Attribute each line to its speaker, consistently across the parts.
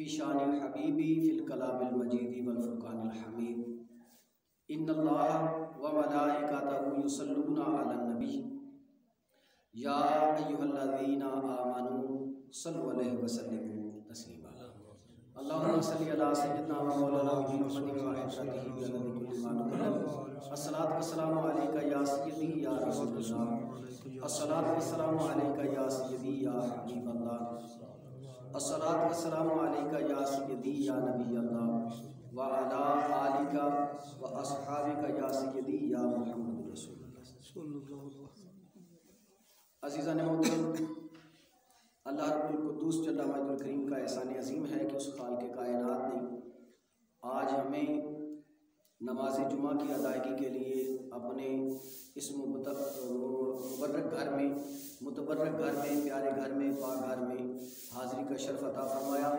Speaker 1: فی شان الحبیبی فی الکلام المجید والفرقان الحمید ان اللہ وملائکتہ یصلون علی النبی یا ایھا الذین آمنوا صلوا علیہ وسلموا تسلیما اللہم صلی علی سیدنا و مولانا محمد و عزتہ بعدد کل ما نقل الصلاۃ والسلام علیک یا سیدی یا رسول اللہ الصلاۃ والسلام علیک یا سیدی یا حبیب اللہ الصلاۃ والسلام علیک یا سیدی یا نبی اللہ وعلی آلک و اصحابک یا سیدی یا محمد رسول اللہ۔ عزیزان محترم، اللہ رب القدوس جل مجدہ الکریم کا احسان عظیم ہے کہ اس خالق کائنات نے آج ہمیں نماز جمعہ کی ادائیگی کے لیے اپنے اس مبارک گھر میں پیارے گھر میں پاک گھر میں حاضری کا شرف عطا فرمایا۔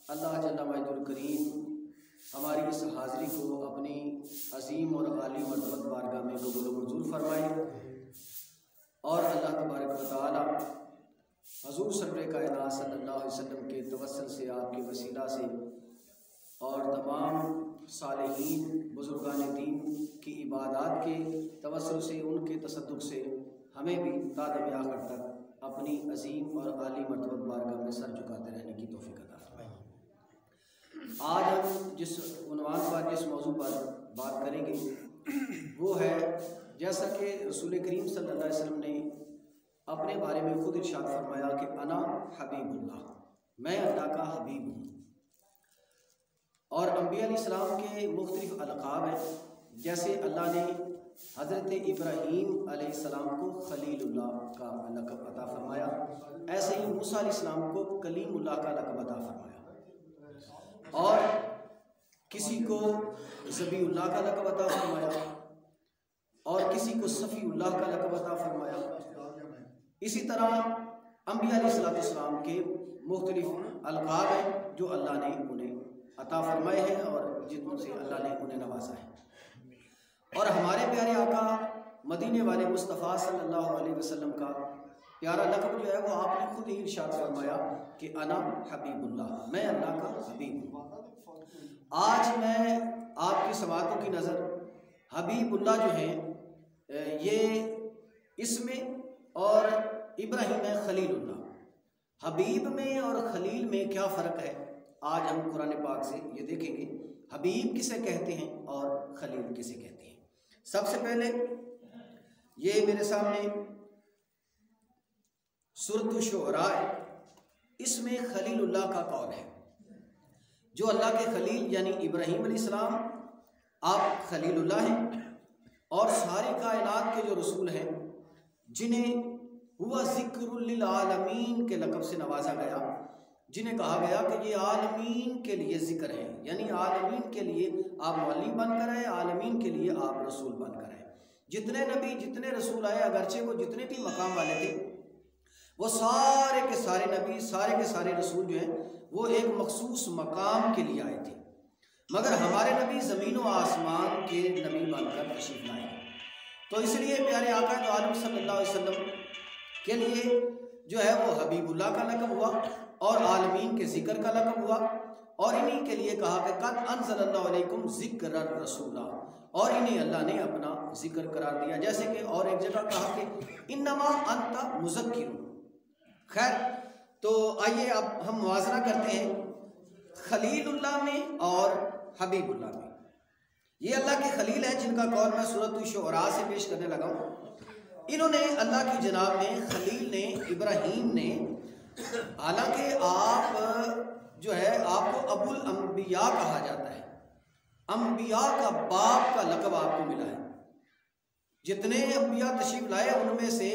Speaker 1: اللہ جل مجدہ الکریم ہماری اس حاضری کو اپنی عظیم اور عالی مرتبہ بارگاہ میں قبول و منظور فرمائے، اور اللہ تبارک و تعالی حضور سرور کائنات صلی اللہ علیہ وسلم کے توسل سے، آپ کے وسیلہ سے اور تمام صالحین بزرگان دین کی عبادات کے توسل سے، ان کے تصدق سے ہمیں بھی تا دم آخر تک اپنی عظیم اور عالی مرتبہ بارگاہ میں سر جھکاتے رہنے کی توفیق عطا فرمائے۔ آج ہم جس عنوان پر، جس موضوع پر بات کریں گے وہ ہے، جیسا کہ رسول کریم صلی اللہ علیہ وسلم نے اپنے بارے میں خود ارشاد فرمایا کہ انا حبیب اللہ، میں اللہ کا حبیب ہوں۔ اور انبیاء علیہ السلام کے مختلف القاب ہیں، جیسے اللہ نے حضرت ابراہیم علیہ السلام کو خلیل اللہ کا لقب عطا فرمایا، ایسے ہی موسیٰ علیہ السلام کو کلیم اللہ کا لقب عطا فرمایا، اور کسی کو ذبیح اللہ کا لقب عطا فرمایا، اور کسی کو صفی اللہ کا لقب عطا فرمایا۔ اسی طرح انبیاء علیہ السلام کے مختلف القاب ہیں جو اللہ نے انہیں عطا فرمائے ہیں اور جن سے اللہ نے انہیں نوازا ہے۔ اور ہمارے پیارے آقا مدینے والے مصطفیٰ صلی اللہ علیہ وسلم کا پیارا لقب جو ہے وہ آپ نے خود ہی ارشاد فرمایا کہ انا حبیب اللہ، میں اللہ کا حبیب ہوں۔ آج میں آپ کی سماعتوں کی نظر حبیب اللہ جو ہیں یہ اس میں اور ابراہیم میں خلیل اللہ، حبیب میں اور خلیل میں کیا فرق ہے، آج ہم قرآن پاک سے یہ دیکھیں گے حبیب کسے کہتے ہیں اور خلیل کسے کہتے ہیں۔ سب سے پہلے یہ میرے سامنے سورۃ الشعراء، اس میں خلیل اللہ کا قول ہے، جو اللہ کے خلیل یعنی ابراہیم علیہ السلام آپ خلیل اللہ ہیں، اور ساری کائنات کے جو رسول ہیں جنہیں ہوا ذکر للعالمین کے لقب سے نوازا گیا، جنہیں کہا گیا کہ یہ عالمین کے لیے ذکر ہے، یعنی عالمین کے لیے آپ معلم بن کر آئے، عالمین کے لیے آپ رسول بن کر آئے۔ جتنے نبی، جتنے رسول آئے، اگرچہ وہ جتنے بھی مقام والے تھے، وہ سارے کے سارے نبی، سارے کے سارے رسول جو ہیں وہ ایک مخصوص مقام کے لیے آئے تھے، مگر ہمارے نبی زمین و آسمان کے نبی بن کر تشریف لائے۔ تو اس لیے پیارے آقا دو عالم صلی اللہ علیہ وسلم کے لیے جو ہے وہ حبیب اللہ کا لقب ہوا اور عالمین کے ذکر کا لقب ہوا، اور انہی کے لیے کہا کہ قد انزل اللہ علیکم ذکر الرسول، اور انہیں اللہ نے اپنا ذکر قرار دیا، جیسے کہ اور ایک جگہ کہا کہ انما انت مذکر۔ خیر، تو آئیے اب ہم موازنہ کرتے ہیں خلیل اللہ میں اور حبیب اللہ میں۔ یہ اللہ کے خلیل ہیں جن کا قول میں سورۃ الشعراء سے پیش کرنے لگا ہوں۔ انہوں نے اللہ کی جناب نے، خلیل نے، ابراہیم نے، حالانکہ آپ جو ہے آپ کو ابو الانبیاء کہا جاتا ہے، انبیاء کا باپ کا لقب آپ کو ملا ہے۔ جتنے انبیاء تشریف لائے ان میں سے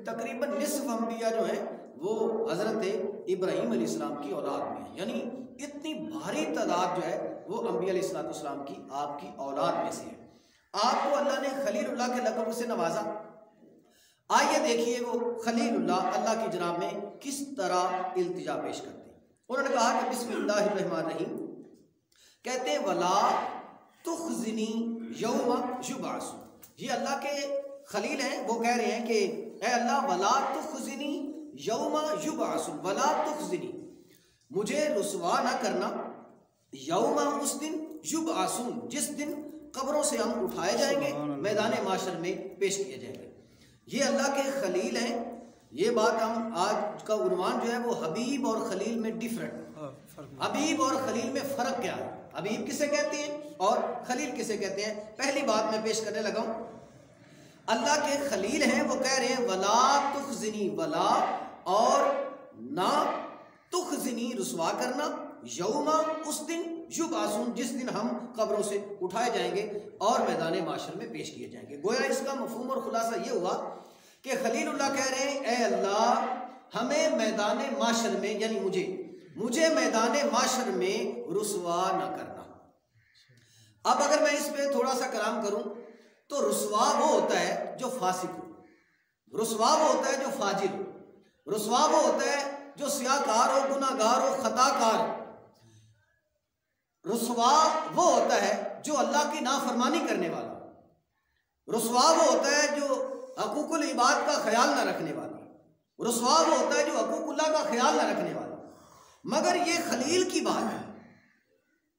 Speaker 1: تقریباً نصف انبیاء جو ہیں وہ حضرت ابراہیم علیہ السلام کی اولاد میں ہیں، یعنی اتنی بھاری تعداد جو ہے وہ انبیاء علیہ السلام کی آپ کی اولاد میں سے ہے۔ آپ کو اللہ نے خلیل اللہ کے لقب سے نوازا۔ آئیے دیکھیے وہ خلیل اللہ کی جناب میں کس طرح التجا پیش کرتے ہیں۔ انہوں نے کہا کہ بسم اللہ الرحمن الرحیم، کہتے ہیں ولا تخزنی یوم یبعث۔ یہ اللہ کے خلیل ہیں، وہ کہہ رہے ہیں کہ اے اللہ ولا تخزنی یوم یبعث، ولا تخزنی، مجھے رسوا نہ کرنا، یوم اس دن یبعثون جس دن قبروں سے ہم اٹھائے جائیں گے، میدان معاشر میں پیش کیے جائیں گے۔ یہ اللہ کے خلیل ہیں۔ یہ بات ہم آج کا عنوان جو ہے وہ حبیب اور خلیل میں ڈیفرنٹ، حبیب اور خلیل میں فرق کیا ہے، حبیب کسے کہتے ہیں اور خلیل کسے کہتے ہیں۔ پہلی بات میں پیش کرنے لگا ہوں، اللہ کے خلیل ہیں، وہ کہہ رہے ہیں ولا تخزنی، ولا اور نہ، تخزنی رسوا کرنا، یوم اس دن، یبعثون جس دن ہم قبروں سے اٹھائے جائیں گے اور میدان معاشر میں پیش کیے جائیں گے۔ گویا اس کا مفہوم اور خلاصہ یہ ہوا کہ خلیل اللہ کہہ رہے ہیں اے اللہ ہمیں میدان معاشر میں، یعنی مجھے میدان معاشر میں رسوا نہ کرنا۔ اب اگر میں اس پہ تھوڑا سا کلام کروں تو رسوا وہ ہوتا ہے جو فاسق ہو، رسوا وہ ہوتا ہے جو فاجر ہو، رسوا وہ ہوتا ہے جو سیاہ کار ہو، گناہ گار ہو، خطا کار ہو، رسوا وہ ہوتا ہے جو اللہ کی نافرمانی کرنے والا، رسوا وہ ہوتا ہے جو حقوق العباد کا خیال نہ رکھنے والا، رسوا وہ ہوتا ہے جو حقوق اللہ کا خیال نہ رکھنے والا۔ مگر یہ خلیل کی بات ہے،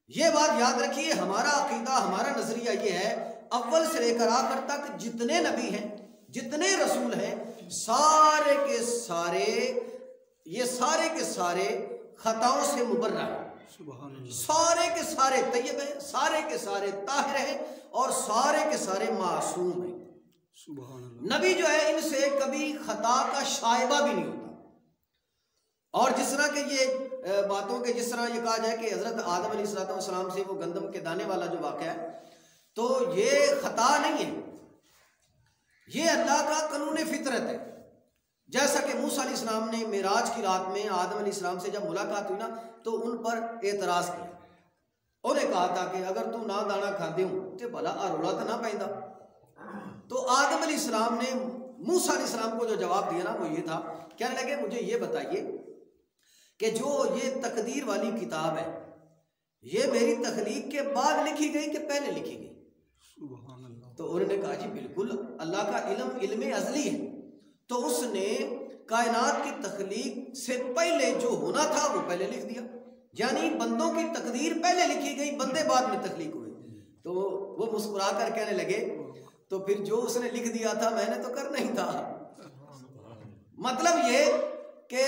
Speaker 1: یہ بات یاد رکھیے، ہمارا عقیدہ، ہمارا نظریہ یہ ہے، اول سے لے کر آخر تک جتنے نبی ہیں، جتنے رسول ہیں، سارے کے سارے، یہ سارے کے سارے خطاؤں سے مبرہ ہیں، سارے کے سارے طیب ہیں، سارے کے سارے طاہر ہیں اور سارے کے سارے معصوم ہیں۔ نبی جو ہے ان سے کبھی خطا کا شائبہ بھی نہیں ہوتا۔ اور جس طرح کہ یہ باتوں کے، جس طرح یہ کہا جائے کہ حضرت آدم علیہ السلام سے وہ گندم کے دانے والا جو واقعہ ہے، تو یہ خطا نہیں ہے، یہ اللہ کا قانون فطرت ہے۔ جیسا کہ موسیٰ علیہ السلام نے معراج کی رات میں آدم علیہ السلام سے جب ملاقات ہوئی نا تو ان پر اعتراض کیا، انہیں کہا تھا کہ اگر تو نہ دانا کھاندے ہوں تو بھلا ارولا تو نہ پائندہ۔ تو آدم علیہ السلام نے موسیٰ علیہ السلام کو جو جواب دیا نا وہ یہ تھا، کہنے لگے مجھے یہ بتائیے کہ جو یہ تقدیر والی کتاب ہے یہ میری تخلیق کے بعد لکھی گئی کہ پہلے لکھی گئی؟ تو انہوں نے کہا جی بالکل، اللہ کا علم ازلی ہے، تو اس نے کائنات کی تخلیق سے پہلے جو ہونا تھا وہ پہلے لکھ دیا، یعنی بندوں کی تقدیر پہلے لکھی گئی، بندے بعد میں تخلیق ہوئے۔ تو وہ مسکرا کر کہنے لگے تو پھر جو اس نے لکھ دیا تھا میں نے تو کرنا ہی تھا۔ مطلب یہ کہ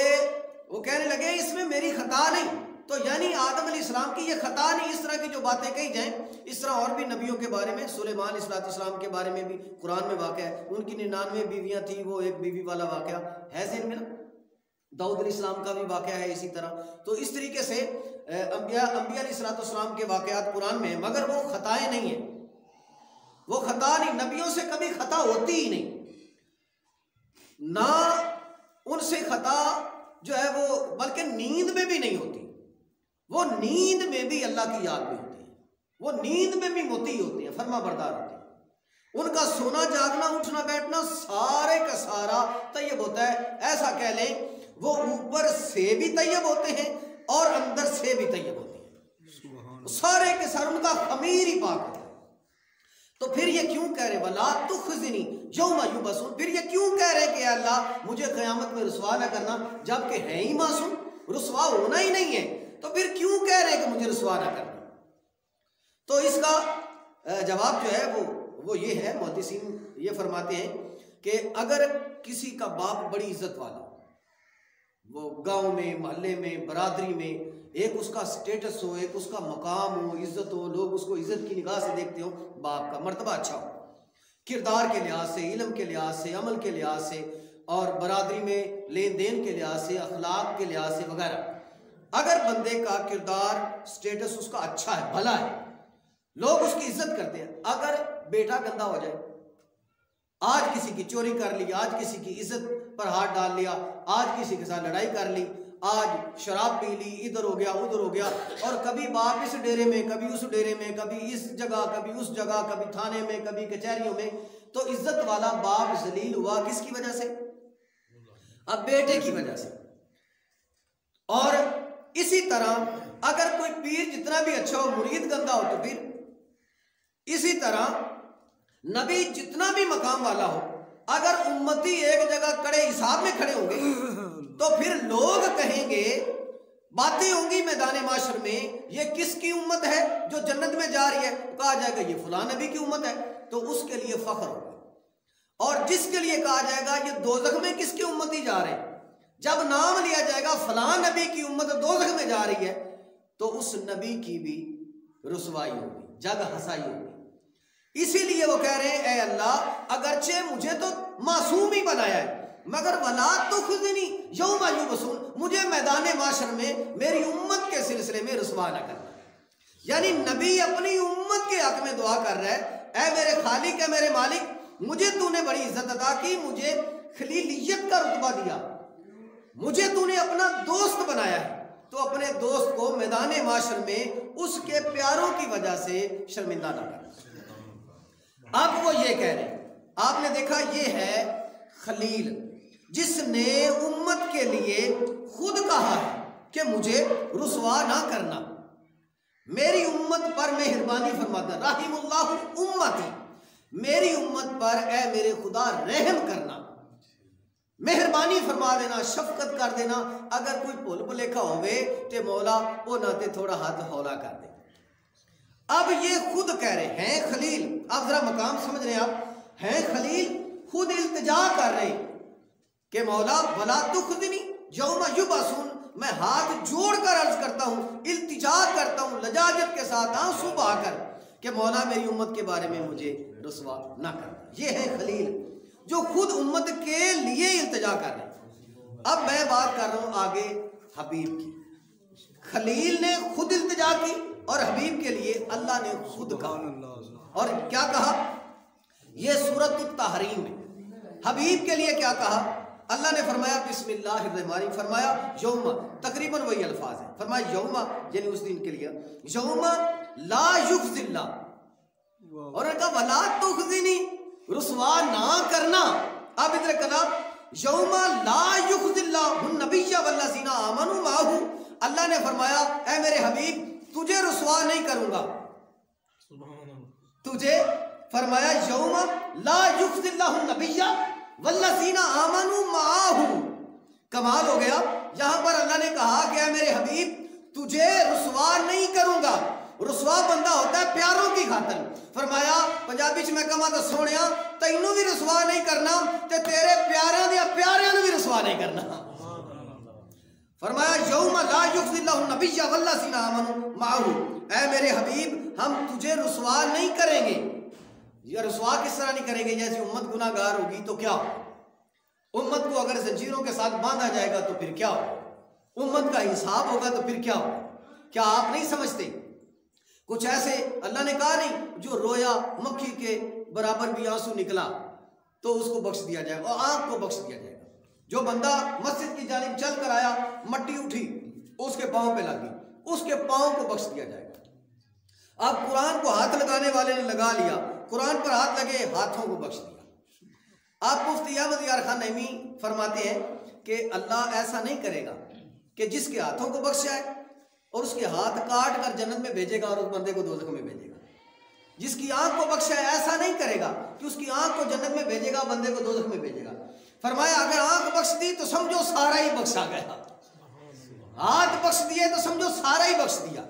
Speaker 1: وہ کہنے لگے اس میں میری خطا نہیں، تو یعنی آدم علیہ السلام کی یہ خطا نہیں۔ اس طرح کی جو باتیں کہی جائیں، اس طرح اور بھی نبیوں کے بارے میں، سلیمان علیہ السلام کے بارے میں بھی قرآن میں واقع ہے، ان کی 99 بیویاں تھیں، وہ ایک بیوی والا واقعہ ہے ذہن میں نا، داؤد علیہ السلام کا بھی واقعہ ہے اسی طرح۔ تو اس طریقے سے انبیاء علیہ السلام کے واقعات قرآن میں ہیں، مگر وہ خطائیں نہیں ہیں، وہ خطا نہیں، نبیوں سے کبھی خطا ہوتی ہی نہیں، نہ ان سے خطا جو ہے وہ بلکہ نیند میں بھی نہیں ہوتی، وہ نیند میں بھی اللہ کی یاد میں ہوتی ہے، وہ نیند میں بھی مطیع ہوتی ہیں، فرما بردار ہوتی ہیں، ان کا سونا جاگنا اٹھنا بیٹھنا سارے کا سارا طیب ہوتا ہے۔ ایسا کہہ لیں وہ اوپر سے بھی طیب ہوتے ہیں اور اندر سے بھی طیب ہوتے ہیں، سارے کے سارے ان کا خمیر ہی پاک ہوتا ہے۔ تو پھر یہ کیوں کہہ رہے وَلَا تُخْزِنِي يَوْمَ يُبْعَثُونَ، پھر یہ کیوں کہہ رہے کہ اللہ مجھے قیامت میں رسوا نہ کرنا، جبکہ ہے ہی معصوم، رسوا ہونا ہی نہیں ہے، تو پھر کیوں کہہ رہے کہ مجھے رسوا نہ کرنا؟ تو اس کا جواب جو ہے وہ یہ ہے، محدثین یہ فرماتے ہیں کہ اگر کسی کا باپ بڑی عزت والا، وہ گاؤں میں، محلے میں، برادری میں ایک اس کا سٹیٹس ہو، ایک اس کا مقام ہو، عزت ہو، لوگ اس کو عزت کی نگاہ سے دیکھتے ہو، باپ کا مرتبہ اچھا ہو، کردار کے لحاظ سے، علم کے لحاظ سے، عمل کے لحاظ سے، اور برادری میں لین دین کے لحاظ سے، اخلاق کے لحاظ سے وغیرہ، اگر بندے کا کردار سٹیٹس اس کا اچھا ہے، بھلا ہے، لوگ اس کی عزت کرتے ہیں، اگر بیٹا گندا ہو جائے، آج کسی کی چوری کر لی، آج کسی کی عزت پر ہاتھ ڈال لیا، آج کسی کے ساتھ لڑائی کر لی، آج شراب پی لی، ادھر ہو گیا ادھر ہو گیا، اور کبھی باپ اس ڈیرے میں، کبھی اس ڈیرے میں، کبھی اس جگہ، کبھی اس جگہ، کبھی تھانے میں، کبھی کچہریوں میں، تو عزت والا باپ ذلیل ہوا کس کی وجہ سے؟ اب بیٹے کی وجہ سے۔ اور اسی طرح اگر کوئی پیر جتنا بھی اچھا ہو، مرید گندا ہو، تو پھر اسی طرح نبی جتنا بھی مقام والا ہو، اگر امتی ایک جگہ کڑے حساب میں کھڑے ہوں گے تو پھر لوگ کہیں گے باتیں ہوں گی میدان معاشر میں، یہ کس کی امت ہے جو جنت میں جا رہی ہے، کہا جائے گا یہ فلاں نبی کی امت ہے، تو اس کے لیے فخر ہوگا۔ اور جس کے لیے کہا جائے گا یہ دوزخ میں کس کی امتی جا رہے ہیں، جب نام لیا جائے گا فلاں نبی کی امت دوزخ میں جا رہی ہے، تو اس نبی کی بھی رسوائی ہوگی، جگ ہنسائی ہوگی۔ اسی لیے وہ کہہ رہے ہیں اے اللہ اگرچہ مجھے تو معصوم ہی بنایا ہے، مگر ولا تخزنی یوم یبعثون، مجھے میدان معاشر میں میری امت کے سلسلے میں رسوا نہ کرنا۔ یعنی نبی اپنی امت کے حق میں دعا کر رہا ہے، اے میرے خالق، اے میرے مالک، مجھے تو نے بڑی عزت عطا کی، مجھے خلیلیت کا رتبہ دیا، مجھے تو نے اپنا دوست بنایا ہے، تو اپنے دوست کو میدان معاشر میں اس کے پیاروں کی وجہ سے شرمندہ نہ کر۔ اب وہ یہ کہہ رہے ہیں، آپ نے دیکھا یہ ہے خلیل جس نے امت کے لیے خود کہا ہے کہ مجھے رسوا نہ کرنا، میری امت پر مہربانی فرماتا، رحم اللہ امتی، میری امت پر اے میرے خدا رحم کرنا، مہربانی فرما دینا، شفقت کر دینا، اگر کوئی بھول بھلیکھا ہوئے تے مولا وہ ناتے تھوڑا ہاتھ ہولا کر دے۔ اب یہ خود کہہ رہے ہیں خلیل، آپ ذرا مقام سمجھ رہے ہیں، آپ ہیں خلیل خود التجا کر رہے ہیں کہ مولا ولا تخزنی یوم یبعثون، میں ہاتھ جوڑ کر عرض کرتا ہوں، التجا کرتا ہوں لجاجت کے ساتھ آنسو بہا کر کہ مولا میری امت کے بارے میں مجھے رسوا نہ کر۔ یہ ہے خلیل جو خود امت کے لیے التجا کر رہے ہیں۔ اب میں بات کر رہا ہوں آگے حبیب کی۔ خلیل نے خود التجا کی اور حبیب کے لیے اللہ نے خود کہا، اور کیا کہا؟ یہ سورۃ التحریم ہے۔ حبیب کے لیے کیا کہا؟ اللہ نے فرمایا بسم اللہ الرحمن الرحیم، فرمایا یوم، تقریباً وہی الفاظ ہیں، فرمایا یوم یعنی اس دن کے لیے، یوم لا یخزی اللہ، اور نے کہا ولا تخزنی، رسوا نہ کرنا۔ اب ادھر کہا یوم لا یخزی اللہ النبی والذین آمنوا معہ، اللہ نے فرمایا اے میرے حبیب تجھے رسوا نہیں کروں گا، تجھے فرمایا یوم لا یخزی اللہ النبی والذین آمنوا معہ۔ کمال ہو گیا، یہاں پر اللہ نے کہا کہ اے میرے حبیب تجھے رسوا نہیں کروں گا۔ رسوا بندہ ہوتا ہے پیاروں کی خاطر، فرمایا پنجابی چ میں کہاں تو سونیا تینوں بھی رسوا نہیں کرنا تے تیرے پیاریاں دیا پیاریاں بھی رسوا نہیں کرنا۔ فرمایا یوم لا یخزی اللہ النبی والذین آمنوا معہ، اے میرے حبیب ہم تجھے رسوا نہیں کریں گے۔ یہ رسوا کس طرح نہیں کریں گے؟ جیسے امت گناہ گار ہوگی تو کیا ہو، امت کو اگر زنجیروں کے ساتھ باندھا جائے گا تو پھر کیا ہو، امت کا حساب ہوگا تو پھر کیا ہو۔ کیا آپ نہیں سمجھتے کچھ ایسے اللہ نے کہا نہیں جو رویا مکھی کے برابر بھی آنسو نکلا تو اس کو بخش دیا جائے گا اور آنکھ کو بخش دیا جائے گا۔ جو بندہ مسجد کی جانب چل کر آیا مٹی اٹھی اس کے پاؤں پہ لگی، اس کے پاؤں کو بخش دیا جائے گا۔ اب قرآن کو ہاتھ لگانے والے نے لگا لیا، قرآن پر ہاتھ لگے ہاتھوں کو بخش دیا۔ آپ مفتی احمد یار خان نعیمی فرماتے ہیں کہ اللہ ایسا نہیں کرے گا کہ جس کے ہاتھوں کو بخش جائے اور اس کے ہاتھ کاٹ کر جنت میں بھیجے گا اور اس بندے کو دوزخ میں بھیجے گا۔ جس کی آنکھ کو بخشا ہے ایسا نہیں کرے گا کہ اس کی آنکھ کو جنت میں بھیجے گا بندے کو دوزخ میں بھیجے گا۔ فرمایا اگر آنکھ بخش دی تو سمجھو سارا ہی بخشا گیا، ہاتھ بخش دیے تو سمجھو سارا ہی بخش دیا۔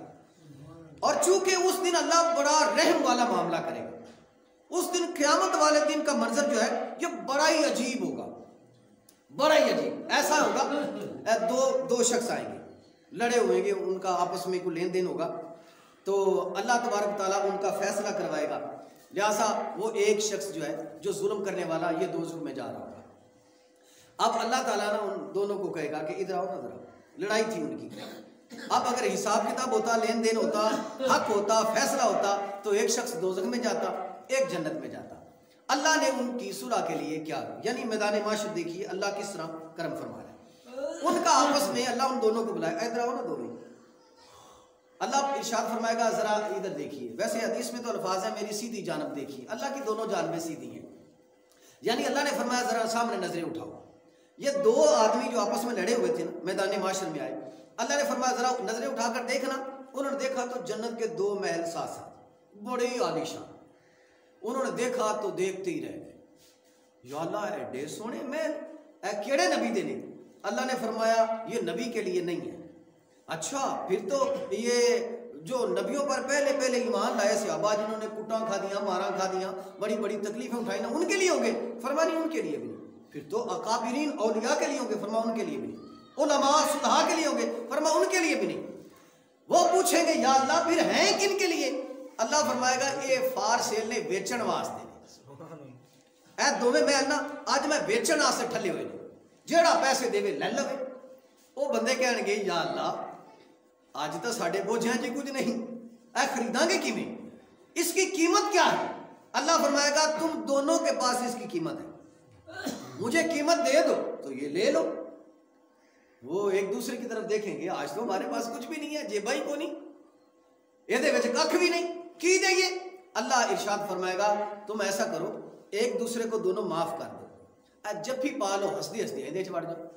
Speaker 1: اور چونکہ اس دن اللہ بڑا رحم والا معاملہ کرے گا، اس دن قیامت والے دن کا منظر جو ہے یہ بڑا ہی عجیب ہوگا، بڑا ہی عجیب۔ ایسا ہوگا دو شخص آئیں گے لڑے ہوئیں گے، ان کا آپس میں کوئی لین دین ہوگا تو اللہ تبارک تعالیٰ ان کا فیصلہ کروائے گا، لہٰذا وہ ایک شخص جو ہے جو ظلم کرنے والا یہ دوزخ میں جا رہا ہوگا۔ اب اللہ تعالیٰ نا ان دونوں کو کہے گا کہ ادھر آؤ نا، ذرا لڑائی تھی ان کی، اب اگر حساب کتاب ہوتا، لین دین ہوتا، حق ہوتا، فیصلہ ہوتا تو ایک شخص دوزخ میں جاتا ایک جنت میں جاتا۔ اللہ نے ان کی صلح کے لیے کیا، یعنی میدان معاشر دیکھیے اللہ کس طرح کرم فرما رہا ہے۔ ان کا آپس میں اللہ ان دونوں کو بلایا، ادھر آؤ نا دونوں۔ اللہ ارشاد فرمائے گا ذرا ادھر دیکھیے، ویسے حدیث میں تو الفاظ ہیں میری سیدھی جانب دیکھیے، اللہ کی دونوں جانبیں سیدھی ہیں، یعنی اللہ نے فرمایا ذرا سامنے نظریں اٹھاؤ۔ یہ دو آدمی جو آپس میں لڑے ہوئے تھے نا میدان معاشر میں آئے، اللہ نے فرمایا ذرا نظریں اٹھا کر دیکھنا۔ انہوں نے دیکھا تو جنت کے دو محل ساتھ ساتھ بڑے عالی شان، انہوں نے دیکھا تو دیکھتے ہی رہ گئے، یا اللہ ایڈے سونے محل، اے کیڑے نبی دینے؟ اللہ نے فرمایا یہ نبی کے لیے نہیں ہے، اچھا پھر تو یہ جو نبیوں پر پہلے پہلے ایمان لائے صحابہ جنہوں نے کٹاں کھا دیا ماراں کھا دیا بڑی بڑی تکلیفیں اٹھائی نا ان کے لیے ہوں گے؟ فرما نہیں ان کے لیے بھی نہیں۔ پھر تو اکابرین اولیاء کے لیے ہوں گے؟ فرما ان کے لیے بھی نہیں۔ علماء صلحاء کے لیے ہوں گے؟ فرما ان کے لیے بھی نہیں۔ وہ پوچھیں گے یا اللہ پھر ہیں کن کے لیے؟ اللہ فرمائے گا اے فار سیل نے بیچن واسطے اے دوویں میں اللہ اج میں بیچن واسطے ٹھلے ہوئے جیڑا پیسے دے لے لوے۔ وہ بندے کہن گے یا اللہ آج تو ساڑھے بوجھیں جی کچھ نہیں، اے خریداں گے کیویں؟ اس کی قیمت کیا ہے؟ اللہ فرمائے گا تم دونوں کے پاس اس کی قیمت ہے، مجھے قیمت دے دو تو یہ لے لو۔ وہ ایک دوسرے کی طرف دیکھیں گے آج تو ہمارے پاس کچھ بھی نہیں ہے، جیبا ہی کو نہیں، یہ وچ کھ بھی نہیں، کی دئیے؟ اللہ ارشاد فرمائے گا تم ایسا کرو ایک دوسرے کو دونوں معاف کر دو، جب بھی پالو ہسدی ہسدی اندے چ وڑ جاؤ۔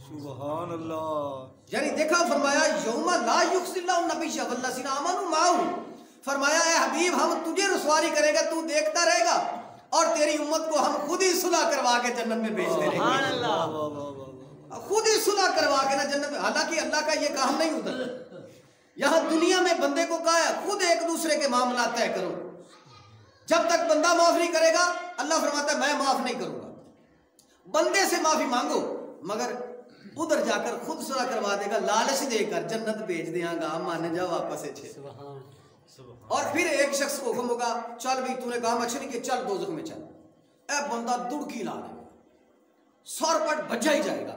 Speaker 2: سبحان اللہ۔
Speaker 1: یعنی دیکھا فرمایا یوم لا یخزی اللہ النبی والذین آمنوا معہ، فرمایا اے حبیب ہم تجھے رسوا نہیں کریں گے، تو دیکھتا رہے گا اور تیری امت کو ہم خود ہی صلح کروا کے جنت میں بھیج دیں گے، خود ہی صلح کروا کے نا جنت میں۔ حالانکہ اللہ کا یہ کام نہیں ہوتا، یہاں دنیا میں بندے کو کہا ہے خود ایک دوسرے کے معاملات طے کرو، جب تک بندہ معاف نہیں کرے گا اللہ فرماتا ہے میں معاف نہیں کروں گا۔ بندے سے معافی مانگو مگر ادھر جا کر خود صلح کروا دے گا، لالچ دے کر جنت بھیج دیاں گا، مان جا واپس چھے۔ اور پھر ایک شخص کو حکم ہوگا چل بھی تو نے کام اچھا نہیں کہ چل دوزخ میں چل، اے بندہ دڑکی لا لے گا، سور پٹ بجا ہی جائے گا۔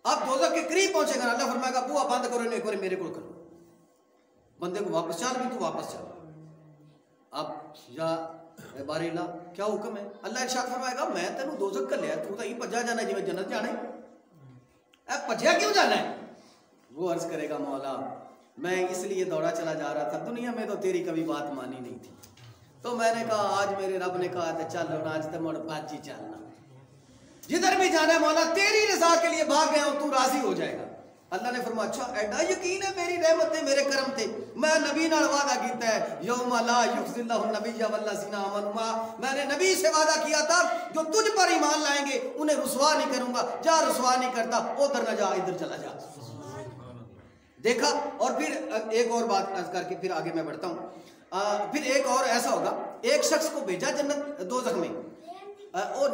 Speaker 1: اب دوزخ کے قریب پہنچے گا اللہ فرمائے گا بوا بند کرو انہیں ایک بار میرے کو کرو، بندے کو واپس چل بھی تو واپس چل۔ اب یا بارے اللہ کیا حکم ہے؟ اللہ ارشاد فرمائے گا میں تینوں دوزخ کر لیا، تو ہی پجا جانا ہے جی میں جنت جانا ہے، اے پجیا کیوں جانا ہے؟ وہ عرض کرے گا مولا میں اس لیے دوڑا چلا جا رہا تھا، دنیا میں تو تیری کبھی بات مانی نہیں تھی، تو میں نے کہا آج میرے رب نے کہا تھا چل ہونا آج تو مڑ باجی چلنا، جدھر بھی جانا ہے مولا تیری رضا کے لیے بھاگ گیا ہوں، تو راضی ہو جائے گا۔ اللہ نے فرمایا اچھا ایڈا یقین ہے میری رحمت تے میرے کرم تے، میں نبی نال وعدہ کیتا ہے یوم لا یخزی اللہ النبی والذین آمنوا معہ، میں نے نبی سے وعدہ کیا تھا جو تجھ پر ایمان لائیں گے انہیں رسوا نہیں کروں گا، جا رسوا نہیں کرتا ادھر نہ جا ادھر چلا جا۔ دیکھا اور پھر ایک اور بات عرض کر کے پھر آگے میں بڑھتا ہوں۔ پھر ایک اور ایسا ہوگا ایک شخص کو بھیجا جنت دوزخ میں، اور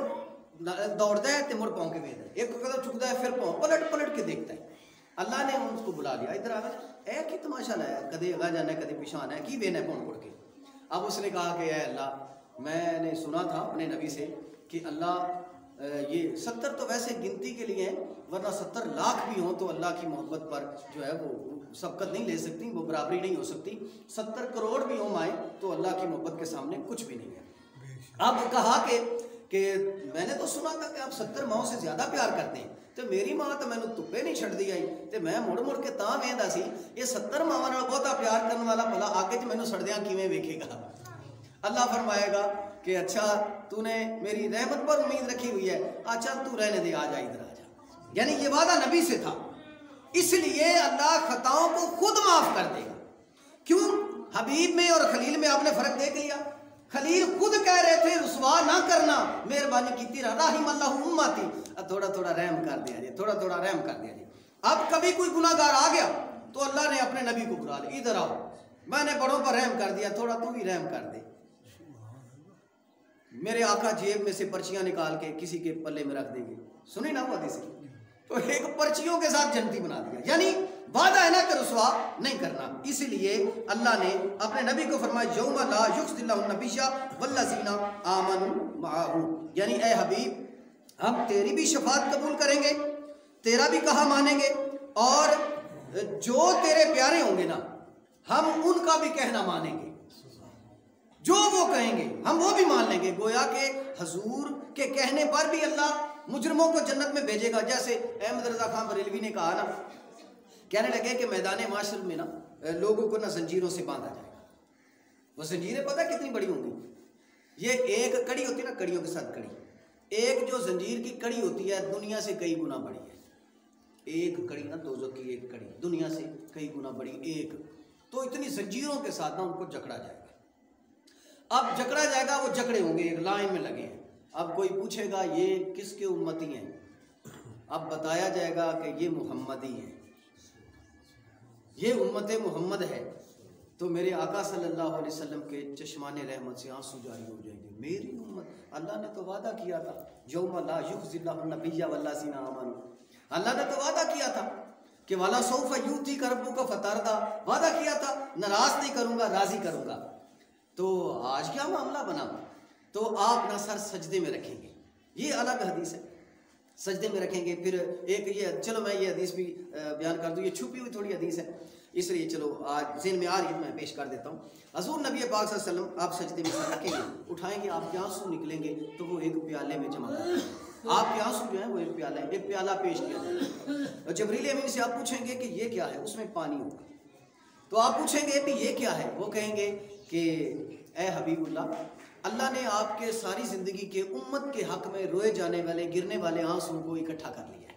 Speaker 1: دوڑتا ہے تے مڑ پاؤں کے ویدا ہے، ایک قدم چکتا ہے پھر پاؤں پلٹ پلٹ کے دیکھتا ہے۔ اللہ نے اس کو بلا لیا ادھر آگا اے کی تماشا لایا، کدے اگا جانا ہے کدے پیچھے آنا ہے، کی وینا ہے پاؤں پڑ کے۔ اب اس نے کہا کہ اے اللہ میں نے سنا تھا اپنے نبی سے کہ اللہ یہ 70 تو ویسے گنتی کے لیے ہیں ورنہ 70 لاکھ بھی ہوں تو اللہ کی محبت پر جو ہے وہ سبقت نہیں لے سکتی، وہ برابری نہیں ہو سکتی، 70 کروڑ بھی ہوں مائیں تو اللہ کی محبت کے سامنے کچھ بھی نہیں ہے۔ اب کہا کہ میں نے تو سنا تھا کہ آپ 70 ماؤں سے زیادہ پیار کرتے ہیں، تو میری ماں تو میں نے تپے نہیں چھڑ دی آئی، تو میں مڑ مڑ کے تاں ویندا سی یہ 70 ماواں نال بہتا پیار کرنے والا بھلا آگے میں نے سڑدیاں کیویں ویکھے گا۔ اللہ فرمائے گا کہ اچھا تو نے میری رحمت پر امید رکھی ہوئی ہے، اچھا تو رہنے دے، آ جا ادھر آ جا۔ یعنی یہ وعدہ نبی سے تھا، اس لیے اللہ خطاؤں کو خود معاف کر دے گا۔ کیوں؟ حبیب میں اور خلیل میں آپ نے فرق دیکھ لیا، خلیل خود کہہ رہے تھے رسوا نہ کرنا، مہربانی کیتی رحم اللہ امتی، تھوڑا تھوڑا رحم کر دیا جی، تھوڑا تھوڑا رحم کر دیا جی۔ اب کبھی کوئی گناہ گار آ گیا تو اللہ نے اپنے نبی کو بلا لیا، ادھر آؤ میں نے بڑوں پر رحم کر دیا، تھوڑا تو بھی رحم کر دے۔ میرے آقا جیب میں سے پرچیاں نکال کے کسی کے پلے میں رکھ دیں گے، سنی نہ ہوا دیسی، تو ایک پرچیوں کے ساتھ جنتی بنا دیا، یعنی وعدہ ہے نا کہ رسوا نہیں کرنا۔ اسی لیے اللہ نے اپنے نبی کو فرمایا یوم لا یخزی اللہ النبی والذین آمنوا معہ، یعنی اے حبیب ہم تیری بھی شفاعت قبول کریں گے، تیرا بھی کہا مانیں گے، اور جو تیرے پیارے ہوں گے نا ہم ان کا بھی کہنا مانیں گے، جو وہ کہیں گے ہم وہ بھی مان لیں گے۔ گویا کہ حضور کے کہنے پر بھی اللہ مجرموں کو جنت میں بھیجے گا، جیسے احمد رضا خان بریلوی نے کہا نا، کہنے لگے کہ میدان معاشر میں نا لوگوں کو نا زنجیروں سے باندھا جائے گا، وہ زنجیریں پتہ کتنی بڑی ہوں گی، یہ ایک کڑی ہوتی ہے نا، کڑیوں کے ساتھ کڑی، ایک جو زنجیر کی کڑی ہوتی ہے دنیا سے کئی گنا بڑی ہے، ایک کڑی نا دوزخ کی ایک کڑی دنیا سے کئی گنا بڑی ایک، تو اتنی زنجیروں کے ساتھ نا ان کو جکڑا جائے گا۔ اب جکڑا جائے گا، وہ جکڑے ہوں گے ایک لائن میں لگے ہیں، اب کوئی پوچھے گا یہ کس کے امتی ہیں، اب بتایا جائے گا کہ یہ محمدی ہیں، یہ امت محمد ہے تو میرے آقا صلی اللہ علیہ وسلم کے چشمان رحمت سے آنسو جاری ہو جائیں گے. میری امت، اللہ نے تو وعدہ کیا تھا یوم لا یخزی اللہ النبی والذین آمنوا، اللہ نے تو وعدہ کیا تھا کہ والا سوف یؤتیک ربک فترضی، وعدہ کیا تھا ناراض نہیں کروں گا، راضی کروں گا. تو آج کیا معاملہ بنا؟ تو آپ نہ سر سجدے میں رکھیں گے، یہ الگ حدیث ہے، سجدے میں رکھیں گے. پھر ایک یہ، چلو میں یہ حدیث بھی بیان کر دوں، یہ چھپی ہوئی تھوڑی حدیث ہے اس لیے چلو آج ذہن میں آ رہی ہے، میں پیش کر دیتا ہوں. حضور نبی پاک صلی اللہ علیہ وسلم آپ سجدے میں سر رکھیں گے، اٹھائیں گے، آپ کے آنسو نکلیں گے تو وہ ایک پیالے میں جمع کریں گے. آپ کے آنسو جو ہیں وہ ایک پیالہ پیش کیا جائے گا. اور جبریل امین سے آپ پوچھیں گے کہ یہ کیا ہے، اس میں پانی ہوگا. تو آپ پوچھیں گے کہ یہ کیا ہے، وہ کہیں گے کہ اے حبیب اللہ، اللہ نے آپ کے ساری زندگی کے امت کے حق میں روئے جانے والے گرنے والے آنسو کو اکٹھا کر لیا ہے.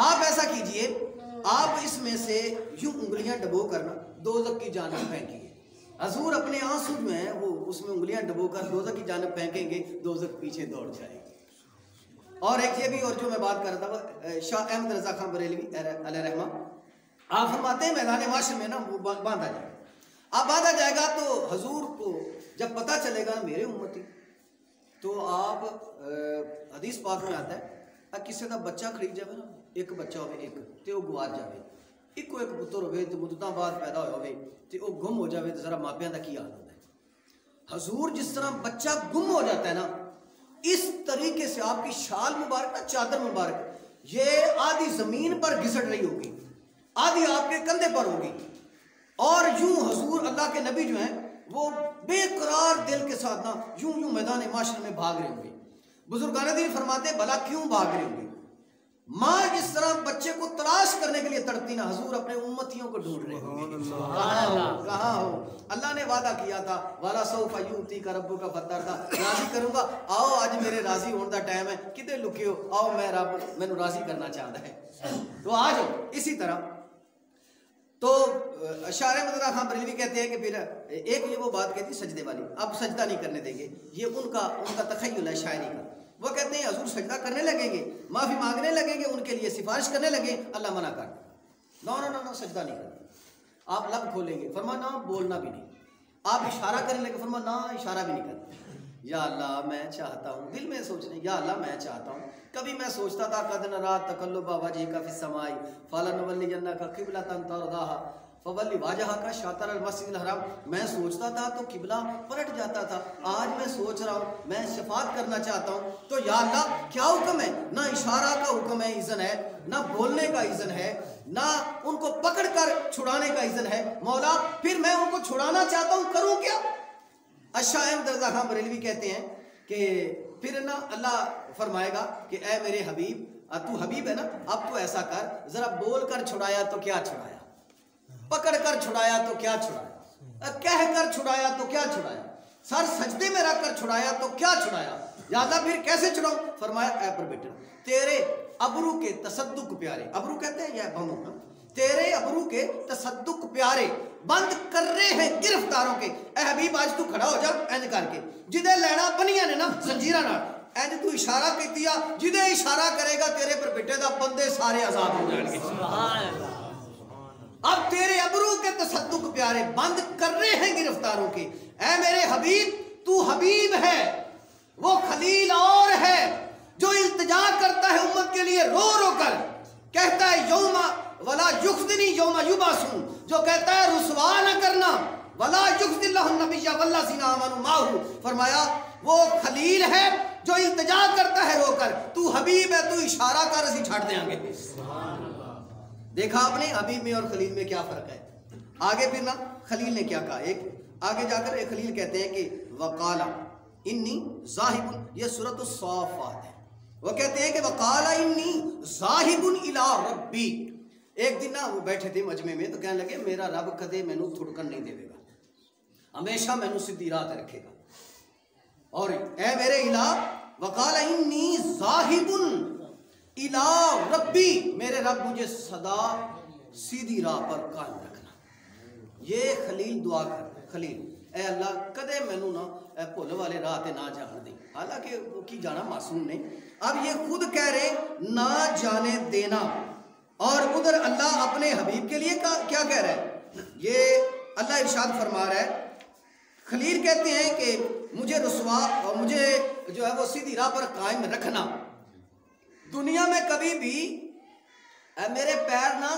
Speaker 1: آپ ایسا کیجئے، آپ اس میں سے یوں انگلیاں ڈبو کرنا دوزخ کی جانب پھینکیے. حضور اپنے آنسو جو ہیں وہ اس میں انگلیاں ڈبو کر دوزخ کی جانب پھینکیں گے، دوزخ پیچھے دوڑ جائے گی. اور ایک یہ بھی، اور جو میں بات کر رہا تھا شاہ احمد رضا خان بریلوی علیہ رحمہ، آپ فرماتے ہیں میدان معاشر میں نا وہ باندھا جائے گا. اب باندھا جائے گا تو حضور کو جب پتہ چلے گا میرے امتی، تو آپ حدیث پاک میں آتا ہے کسی کا بچہ خرید جائے نا، ایک بچہ ہوئے ایک تو وہ گوار جائے، ایک پتر ہوئے تو مدتاں بعد پیدا ہوئے تو وہ گم ہو جائے تو ذرا ماپیاں کا کی حال ہوتا ہے. حضور جس طرح بچہ گم ہو جاتا ہے نا، اس طریقے سے آپ کی شال مبارک نا، چادر مبارک یہ آدھی زمین پر گھسٹ رہی ہوگی، آدھی آپ کے کندھے پر ہوگی، اور یوں حضور اللہ کے نبی جو ہیں وہ بے قرار دل کے ساتھ نا یوں میدان معاشر میں بھاگ رہے ہوں گے. بزرگان دین فرماتے بھلا کیوں بھاگ رہے ہوں گے؟ ماں جس طرح بچے کو تلاش کرنے کے لیے تڑپتی نا، حضور اپنے امتیوں کو ڈھونڈ رہے ہوں گے. کہاں ہو؟ اللہ نے وعدہ کیا تھا والا سوف یؤتیک ربک فترضی، راضی کروں گا، آؤ آج میرے راضی ہونے کا ٹائم ہے، کدے لکے ہو، آؤ میں رب مینوں راضی کرنا چاہتا ہے. تو آ جاؤ. اسی طرح تو شاعر احمد رضا خان بریلوی کہتے ہیں کہ پھر ایک یہ وہ بات کہتی سجدے والی، اب سجدہ نہیں کرنے دیں گے، یہ ان کا تخیل ہے شاعری کا. وہ کہتے ہیں حضور سجدہ کرنے لگیں گے، معافی مانگنے لگیں گے، ان کے لیے سفارش کرنے لگیں، اللہ منع کر دے، نو سجدہ نہیں کرنا. آپ لب کھولیں گے، فرمانا نہ بولنا بھی نہیں. آپ اشارہ کرنے لگے، فرمانا نہ اشارہ بھی نہیں کرنا. یا اللہ میں چاہتا ہوں، دل میں سوچنے، یا اللہ میں چاہتا ہوں. کبھی میں سوچتا تھا قد نرا تقلب وجهك فی السماء فلنولینک قبلۃ ترضاها فولی وجهك شاطر المسجد الحرام. میں سوچتا تھا تو قبلہ پلٹ جاتا تھا، آج میں سوچ رہا ہوں، میں شفاعت کرنا چاہتا ہوں. تو یا اللہ کیا حکم ہے؟ نہ اشارہ کا حکم ہے، اذن ہے، نہ بولنے کا اذن ہے، نہ ان کو پکڑ کر چھڑانے کا اذن ہے. مولا پھر میں ان کو چھڑانا چاہتا ہوں، کروں کیا؟ شاہ احمد رضا خان بریلوی کہتے ہیں کہ پھر نا اللہ فرمائے گا کہ اے میرے حبیب، تو حبیب ہے نا، اب تو ایسا کر، ذرا بول کر چھڑایا تو کیا چھڑایا، پکڑ کر چھڑایا تو کیا چھڑایا، کہہ کر چھڑایا تو کیا چھڑایا، سر سجدے میں رکھ کر چھڑایا تو کیا چھڑایا. یا اللہ پھر کیسے چھڑاؤں؟ فرمایا اے پر بیٹا، تیرے ابرو کے تصدق پیارے، ابرو کہتے ہیں یا بھمو، تیرے ابرو کے تصدق پیارے بند کر رہے ہیں گرفتاروں کے. اے حبیب آج تو کھڑا ہو جا اینج کر کے، جدے لینا بنیاں نے نا زنجیراں نال، اینج تو اشارہ کیتیا، جدے اشارہ کرے گا تیرے پر بیٹے دا بندے سارے آزاد ہو جائیں گے. سبحان اللہ. اب تیرے ابرو کے تصدق پیارے بند کر رہے ہیں گرفتاروں کے. اے میرے حبیب تو حبیب ہے، وہ خلیل اور ہے جو التجا کرتا ہے امت کے لیے رو رو کر، کہتا ہے یوم ولا یخزنی یوم یبعثون، جو کہتا ہے رسوا نہ کرنا، ولا یخزی اللہ النبی والذین آمنوا معہ. فرمایا وہ خلیل ہے جو التجا کرتا ہے رو کر، تو حبیب ہے، تو اشارہ کر اسی چھڑ دیں گے. دیکھا آپ نے حبیب میں اور خلیل میں کیا فرق ہے. آگے پھر نا خلیل نے کیا کہا، ایک آگے جا کر ایک خلیل کہتے ہیں کہ وقال انی ذاہب، یہ سورۃ الصافات ہے. وہ کہتے ہیں کہ وقال انی ذاہب الی ربی. ایک دن نا وہ بیٹھے تھے مجمع میں تو کہنے لگے میرا رب کدے مینوں تھڑکن نہیں دے گا، ہمیشہ مینوں سیدھی راہ تے رکھے گا. اور اے میرے الہ، وقال انی ذاہب الی ربی، میرے رب مجھے صدا سیدھی راہ پر قائم رکھنا. یہ خلیل دعا کر، خلیل اے اللہ کدے مینوں نہ بھول والے راہ تے نہ جان دے. حالانکہ وہ کی جانا معصوم نہیں. اب یہ خود کہہ رہے نہ جانے دینا، اور ادھر اللہ اپنے حبیب کے لیے کیا کہہ رہا ہے؟ یہ اللہ ارشاد فرما رہا ہے، خلیل کہتے ہیں کہ مجھے رسوا اور مجھے جو ہے وہ سیدھی راہ پر قائم رکھنا، دنیا میں کبھی بھی میرے پیر نہ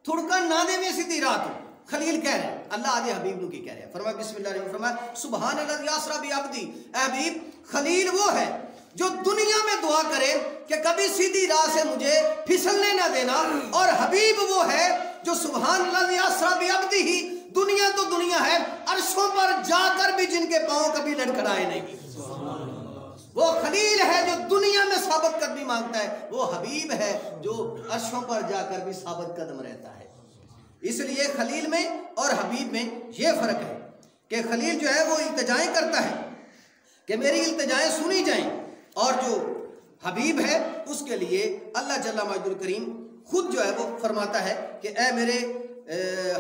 Speaker 1: تھڑکن نہ دے میں سیدھی راہ تو خلیل کہہ رہے ہیں، اللہ آدھے حبیب نو کی کہہ رہے ہیں۔ فرمایا بسم اللہ الرحمن الرحیم، فرمایا سبحان الذی اسری بعبدی، اے حبیب خلیل وہ ہے جو دنیا میں دعا کرے کہ کبھی سیدھی راہ سے مجھے پھسلنے نہ دینا، اور حبیب وہ ہے جو سبحان الذی اسری بعبدی ہی، دنیا تو دنیا ہے، عرشوں پر جا کر بھی جن کے پاؤں کبھی لڑکھڑائے نہیں، وہ خلیل ہے جو دنیا میں ثابت قدمی مانگتا ہے، وہ حبیب ہے جو عرشوں پر جا کر بھی ثابت قدم رہتا ہے۔ اس لیے خلیل میں اور حبیب میں یہ فرق ہے کہ خلیل جو ہے وہ التجائیں کرتا ہے کہ میری التجائیں سنی جائیں، اور جو حبیب ہے اس کے لیے اللہ جل مجد الکریم خود جو ہے وہ فرماتا ہے کہ اے میرے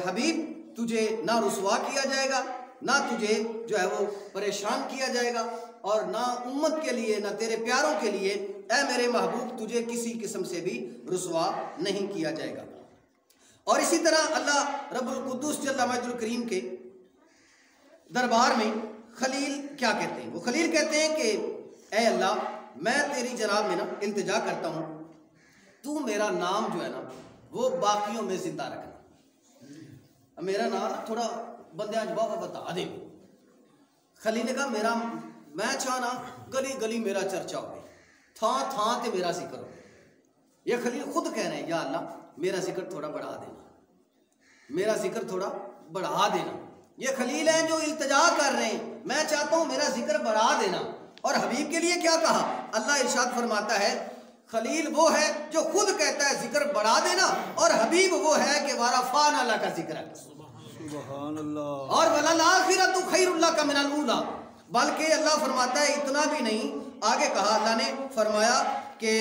Speaker 1: حبیب تجھے نہ رسوا کیا جائے گا، نہ تجھے جو ہے وہ پریشان کیا جائے گا، اور نہ امت کے لیے نہ تیرے پیاروں کے لیے اے میرے محبوب تجھے کسی قسم سے بھی رسوا نہیں کیا جائے گا۔ اور اسی طرح اللہ رب القدس جل مجد الکریم کے دربار میں خلیل کیا کہتے ہیں؟ وہ خلیل کہتے ہیں کہ اے اللہ میں تیری جناب میں نا التجا کرتا ہوں، تو میرا نام جو ہے نا وہ باقیوں میں زندہ رکھنا، میرا نام تھوڑا بندیاں جواب بتا دے۔ خلیل نے کہا میں چاہنا گلی گلی میرا چرچا ہو گئی، تھان تھان تے میرا ذکر ہو۔ یہ خلیل خود کہہ رہے ہیں یا اللہ میرا ذکر تھوڑا بڑھا دینا، میرا ذکر تھوڑا بڑھا دینا۔ یہ خلیل ہیں جو التجا کر رہے ہیں، میں چاہتا ہوں میرا ذکر بڑھا دینا۔ اور حبیب کے لیے کیا کہا؟ اللہ ارشاد فرماتا ہے خلیل وہ ہے جو خود کہتا ہے ذکر بڑھا دینا، اور حبیب وہ ہے کہ وارفعنا اللہ کا ذکر ہے،
Speaker 2: سبحان اللہ،
Speaker 1: اور وللآخرۃ خیر لک من الاولی، بلکہ اللہ فرماتا ہے اتنا بھی نہیں، آگے کہا اللہ نے فرمایا کہ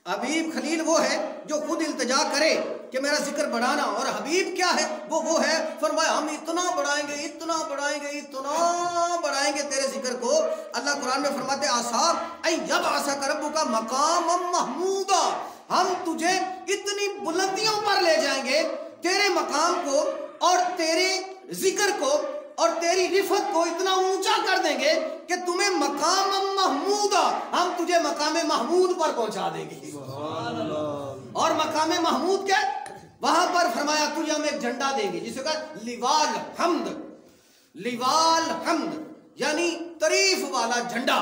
Speaker 1: حبیب خلیل وہ ہے جو خود التجا کرے کہ میرا ذکر بڑھانا، اور حبیب کیا ہے؟ وہ ہے فرمایا ہم اتنا بڑھائیں گے اتنا بڑھائیں گے اتنا بڑھائیں گے تیرے ذکر کو۔ اللہ قرآن میں فرماتے عسیٰ ان یبعثک ربک مقاما محمودا، ہم تجھے اتنی بلندیوں پر لے جائیں گے، تیرے مقام کو اور تیرے ذکر کو اور تیری رفعت کو اتنا اونچا کر دیں گے کہ تمہیں مقام محمودا، ہم تجھے مقام محمود پر پہنچا دیں گے۔ اور مقام محمود کیا؟ وہاں پر فرمایا تجھے ہم ایک جھنڈا دیں گے جسے کہا لیوال حمد، لیوال حمد یعنی تعریف والا جھنڈا،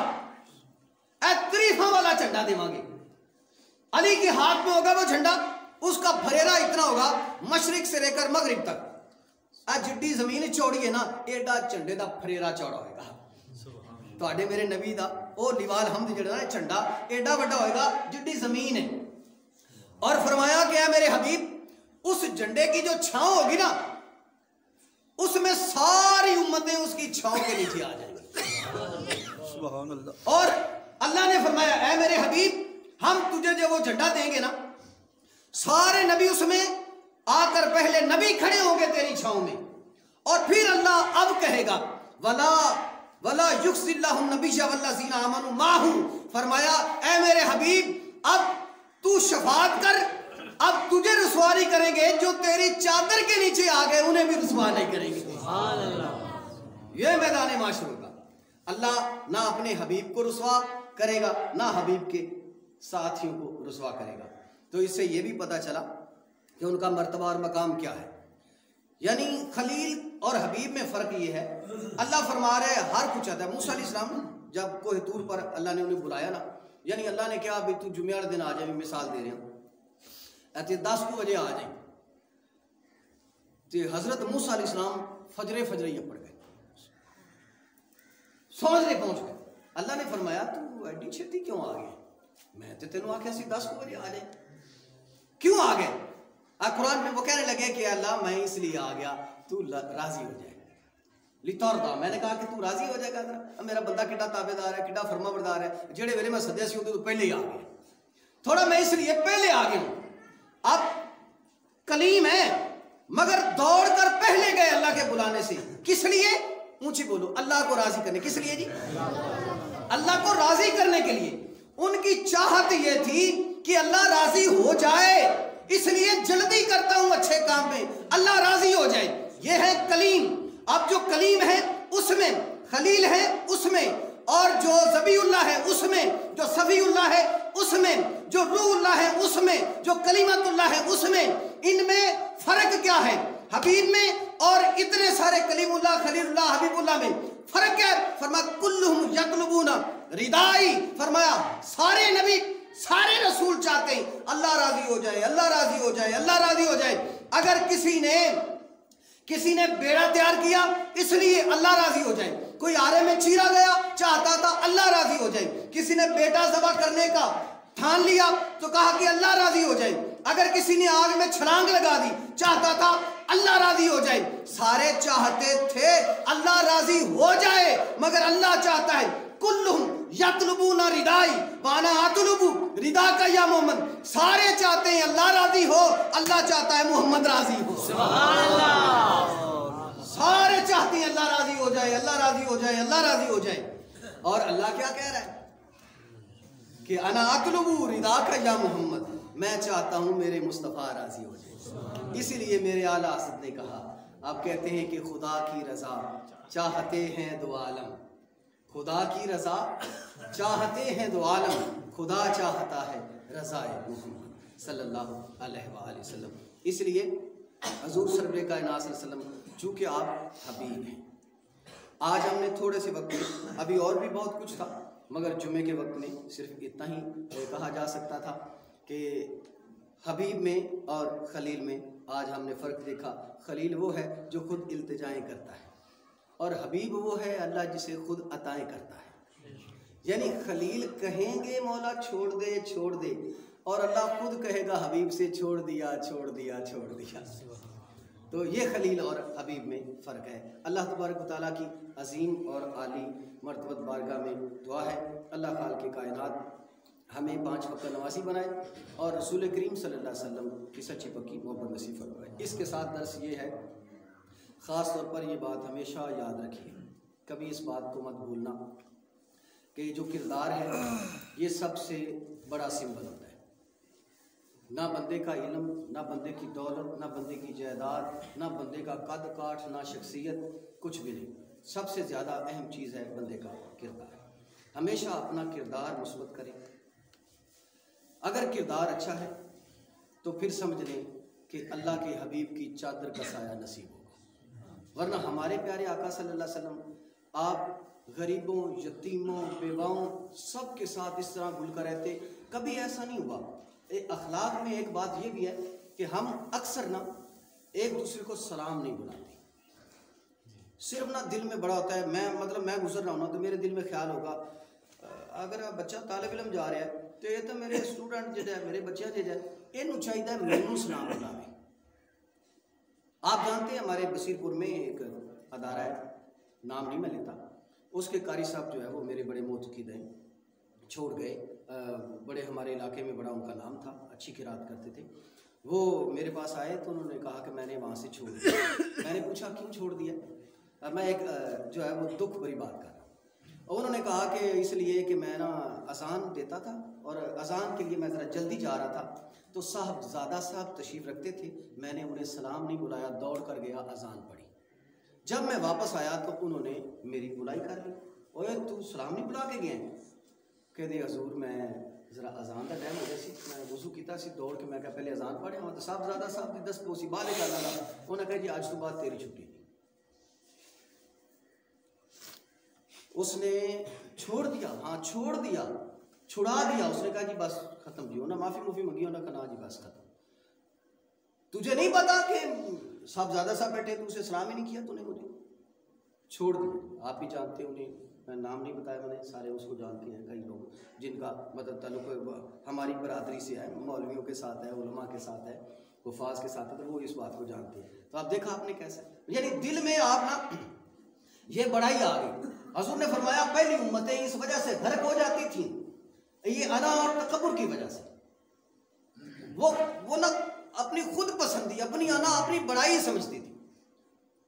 Speaker 1: تعریفوں والا جھنڈا دیں گے۔ علی کے ہاتھ میں ہوگا وہ جھنڈا، اس کا پھریرا اتنا ہوگا مشرق سے لے کر مغرب تک، جڈی زمین چوڑی ہے نا ایڈا جھنڈے دا پھریرا چوڑا ہوئے گا۔ تو میرے نبی دا او لیوال حمد جڑا ہے جھنڈا ایڈا بڑا ہوئے گا جڈی زمین ہے۔ اور فرمایا کہ اے میرے حبیب اس جھنڈے کی جو چھاؤں ہوگی نا اس میں ساری امتیں اس کی چھاؤں کے نیچے آ جائیں گی۔
Speaker 2: سبحان اللہ۔
Speaker 1: اور اللہ نے فرمایا اے میرے حبیب ہم تجھے جو وہ جھنڈا دیں گے نا سارے نبی اس میں آ کر پہلے نبی کھڑے ہوں گے تیری چھاؤں میں، اور پھر اللہ اب کہے گا ولا یخزی اللہ النبی والذین آمنوا معہ، فرمایا اے میرے حبیب اب تو شفاعت کر، اب تجھے رسواری کریں گے جو تیری چادر کے نیچے آ گئے انہیں بھی رسوا نہیں کریں گے۔ سبحان اللہ۔ یہ میدان معاشر ہوگا، اللہ نہ اپنے حبیب کو رسوا کرے گا نہ حبیب کے ساتھیوں کو رسوا کرے گا۔ تو اس سے یہ بھی پتہ چلا کہ ان کا مرتبہ اور مقام کیا ہے۔ یعنی خلیل اور حبیب میں فرق یہ ہے، اللہ فرما رہے ہر کچھ آتا ہے۔ موسیٰ علیہ السلام جب کوہ طور پر اللہ نے انہیں بلایا نا، یعنی اللہ نے کہا ابھی تو جمعہ دن آ جائے، مثال دے رہے ہیں ایسے 10 بجے آ جائیں، تو حضرت موسیٰ علیہ السلام فجر ہی پڑ گئے، سمجھنے پہنچ گئے۔ اللہ نے فرمایا تو ایڈی چھتی کیوں آ گئے؟ میں تو تینوں آکھیا سی 10 بجے آ جائیں، کیوں آ گئے؟ قرآن میں وہ کہنے لگے کہ اللہ میں اس لیے آ گیا تو راضی ہو جائے لترضا، میں نے کہا کہ تو راضی ہو جائے گا، میرا بندہ کڈا تابعدار ہے، کڈا فرما بردار ہے، جڑے ویلے میں سدیا سی تو پہلے ہی آ گیا، تھوڑا میں اس لیے پہلے آ گیا ہوں۔ اب کلیم ہے مگر دوڑ کر پہلے گئے اللہ کے بلانے سے، کس لیے؟ اونچی بولو، اللہ کو راضی کرنے، کس لیے جی؟ اللہ کو راضی کرنے کے لیے۔ ان کی چاہت یہ تھی کہ اللہ راضی ہو جائے، اس لیے جلدی کرتا ہوں اچھے کام میں اللہ راضی ہو جائے. یہ ہے کلیم. اب جو کلیم ہے اس میں، خلیل ہے اس میں، اور جو ذبی اللہ ہے اس میں، جو صفی اللہ ہے اس میں، جو روح اللہ ہے اس میں، جو کلیمت اللہ ہے اس میں، ان میں فرق کیا ہے؟ حبیب میں اور اتنے سارے کلیم اللہ، خلیل اللہ، حبیب اللہ میں فرق ہے. فرمایا کلہم یطلبون ردائی. فرمایا سارے نبی، سارے رسول چاہتے ہیں اللہ راضی ہو جائے، اللہ راضی ہو جائے، اللہ راضی ہو جائے. اگر کسی نے بیڑا تیار کیا اس لیے اللہ راضی ہو جائے. کوئی آرے میں چیرا گیا چاہتا تھا اللہ راضی ہو جائے. کسی نے بیٹا ذبح کرنے کا ٹھان لیا تو کہا کہ اللہ راضی ہو جائے. اگر کسی نے آگ میں چھلانگ لگا دی چاہتا تھا اللہ راضی ہو جائے. سارے چاہتے تھے اللہ راضی ہو جائے، مگر اللہ چاہتا ہے کلہم یطلبون ردائی وانا اطلب رداک یا محمد. سارے چاہتے ہیں اللہ راضی ہو، اللہ چاہتا ہے محمد راضی ہو. سبحان اللہ. سارے چاہتے ہیں اللہ راضی ہو جائے، اللہ راضی ہو جائے، اللہ راضی ہو جائے. اور اللہ کیا کہہ رہا ہے کہ انا اطلب رداک یا محمد، میں چاہتا ہوں میرے مصطفیٰ راضی ہو جائے. اسی لیے میرے اعلیٰ حضرت نے کہا، آپ کہتے ہیں کہ خدا کی رضا چاہتے ہیں دو عالم، خدا کی رضا چاہتے ہیں دو عالم، خدا چاہتا ہے رضا محمد صلی اللہ علیہ وآلہ وسلم. اس لیے حضور سرور کائنات صلی اللہ علیہ وسلم چونکہ آپ حبیب ہیں. آج ہم نے تھوڑے سے وقت میں، ابھی اور بھی بہت کچھ تھا مگر جمعے کے وقت میں صرف اتنا ہی کہا جا سکتا تھا کہ حبیب میں اور خلیل میں آج ہم نے فرق دیکھا. خلیل وہ ہے جو خود التجائیں کرتا ہے، اور حبیب وہ ہے اللہ جسے خود عطائیں کرتا ہے. یعنی خلیل کہیں گے مولا چھوڑ دے چھوڑ دے، اور اللہ خود کہے گا حبیب سے چھوڑ دیا چھوڑ دیا چھوڑ دیا. تو یہ خلیل اور حبیب میں فرق ہے. اللہ تبارک و تعالیٰ کی عظیم اور عالی مرتبت بارگاہ میں دعا ہے اللہ خالق کائنات ہمیں 5 وقت نمازی بنائے اور رسول کریم صلی اللہ علیہ وسلم کی سچی پکی محبت نصیب فرمائے. اس کے ساتھ درس یہ ہے، خاص طور پر یہ بات ہمیشہ یاد رکھیے، کبھی اس بات کو مت بھولنا کہ جو کردار ہے یہ سب سے بڑا سمبل ہوتا ہے. نہ بندے کا علم، نہ بندے کی دولت، نہ بندے کی جائیداد، نہ بندے کا قد کاٹ، نہ شخصیت، کچھ بھی نہیں. سب سے زیادہ اہم چیز ہے بندے کا کردار. ہمیشہ اپنا کردار مثبت کریں. اگر کردار اچھا ہے تو پھر سمجھ لیں کہ اللہ کے حبیب کی چادر کا سایہ نصیب ہوگا. ورنہ ہمارے پیارے آقا صلی اللہ علیہ وسلم آپ غریبوں، یتیموں، بیواؤں سب کے ساتھ اس طرح گھل کر رہتے، کبھی ایسا نہیں ہوا. اخلاق میں ایک بات یہ بھی ہے کہ ہم اکثر نا ایک دوسرے کو سلام نہیں بلاتے. صرف نا دل میں بڑا ہوتا ہے، میں گزر رہا ہوں نا تو میرے دل میں خیال ہوگا اگر بچہ طالب علم جا رہا ہے تو یہ تو میرے اسٹوڈنٹ جڑا ہے، میرے بچہ جڑا ہے، یہ چاہیے مینوں سلام بلاوے. آپ جانتے ہیں ہمارے بصیر پور میں ایک ادارہ ہے، نام نہیں میں لیتا، اس کے قاری صاحب جو ہے وہ میرے بڑے معتقد ہیں، چھوڑ گئے. بڑے ہمارے علاقے میں بڑا ان کا نام تھا، اچھی قرات کرتے تھے. وہ میرے پاس آئے تو انہوں نے کہا کہ میں نے وہاں سے چھوڑ دیا. میں نے پوچھا کیوں چھوڑ دیا؟ میں ایک جو ہے وہ دکھ بھری بات کر رہا ہوں. اور انہوں نے کہا کہ اس لیے کہ میں نا اذان دیتا تھا اور اذان کے لیے میں ذرا جلدی جا رہا تھا تو صاحبزادہ صاحب تشریف رکھتے تھے، میں نے انہیں سلام نہیں بلایا، دوڑ کر گیا، اذان پڑھی. جب میں واپس آیا تو انہوں نے میری بلائی کر لی. اوے تو سلام نہیں بلا کے گئے؟ کہ دے حضور میں ذرا اذان کا ٹائم ہو گیا سی، میں وضو کیتا سی، دوڑ کے میں کہا پہلے اذان پڑھے ہوں تو صاحبزادہ صاحب کی 10 پوسی باہر نکال لگا. انہوں نے کہا جی آج تو بعد تیری چھٹی تھی. اس نے چھوڑ دیا، ہاں چھوڑ دیا، چھڑا دیا. اس نے کہا جی بس ختم جی، انہیں معافی مانگی، انہوں نے کہا جی بس ختم. تجھے نہیں پتا کہ صاحبزادہ صاحب بیٹھے تو اسے سلام ہی نہیں کیا، تو نے مجھے چھوڑ دیا. آپ بھی جانتے ہیں انہیں، میں نام نہیں بتایا، میں نے سارے اس کو جانتے ہیں. کئی لوگ جن کا مطلب تعلق ہماری برادری سے ہے، مولویوں کے ساتھ ہے، علماء کے ساتھ ہے، حفاظ کے ساتھ ہے، تو وہ اس بات کو جانتے ہیں. تو آپ دیکھا آپ نے کیسا، یعنی دل میں آپ نا یہ بڑائی آ گئی. حضور نے فرمایا پہلی امتیں اس وجہ سے غرق ہو جاتی تھیں، یہ انا اور تکبر کی وجہ سے. وہ نا اپنی خود پسندی، اپنی انا، اپنی بڑائی سمجھتی تھی.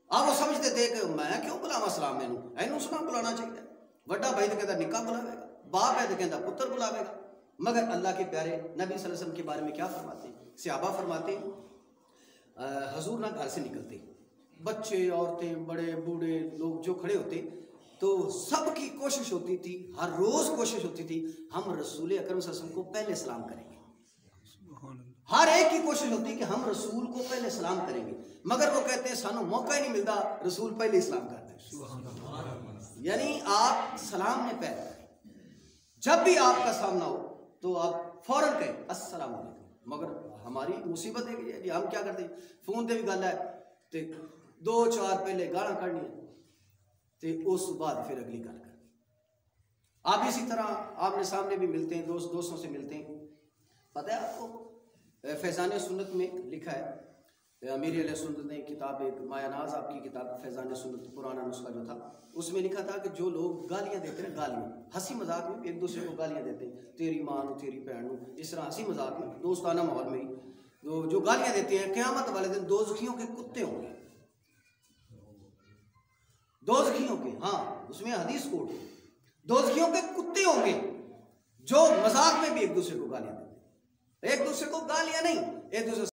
Speaker 1: آپ وہ سمجھتے تھے کہ میں کیوں بلاوا سلام، مینوں سلام بلانا چاہیے. وڈا بھائی تو کہتا نکاح بلاوے گا، باپ ہے تو کہتا پتر بلاوے گا. مگر اللہ کے پیارے نبی صلی اللہ علیہ وسلم کے بارے میں کیا فرماتے ہیں؟ صحابہ فرماتے ہیں حضور نہ گھر سے نکلتے، بچے عورتیں بڑے بوڑھے لوگ جو کھڑے ہوتے تو سب کی کوشش ہوتی تھی، ہر روز کوشش ہوتی تھی ہم رسول اکرم صلی اللہ علیہ وسلم کو پہلے سلام کریں گے. ہر ایک کی کوشش ہوتی کہ ہم رسول کو پہلے سلام کریں گے، مگر وہ کہتے ہیں سانو موقع ہی نہیں ملتا، رسول پہلے اسلام کرتے ہیں. یعنی آپ سلام نے پہلے کریں، جب بھی آپ کا سامنا ہو تو آپ فوراً کہیں السلام علیکم. مگر ہماری مصیبت ہے کہ ہم کیا کرتے ہیں، فون تے بھی گل ہے تے 2-4 پہلے گانا کرنی ہے تے اس بعد پھر اگلی گل کرنی. آپ اسی طرح آپ نے سامنے بھی ملتے ہیں، دوستوں سے ملتے ہیں. پتہ ہے آپ کو فیضان سنت میں لکھا ہے، امیر علیہ سنت نے کتاب ایک مایا ناز آپ کی کتاب فیضان سنت پرانا نسخہ جو تھا اس میں لکھا تھا کہ جو لوگ گالیاں دیتے ہیں، گالیاں ہنسی مذاق میں ایک دوسرے کو گالیاں دیتے ہیں، تیری ماں نو تیری بہن نو، اس طرح ہنسی مذاق میں دوستانہ ماحول میں جو گالیاں دیتے ہیں، قیامت والے دن دوزخیوں کے کتے ہوں گے. دوزخیوں کے، ہاں اس میں حدیث کوٹ، دوزخیوں کے کتے ہوں گے جو مذاق میں بھی ایک دوسرے کو گالیاں دیتے ہیں. ایک دوسرے کو گالیاں نہیں، ایک دوسرے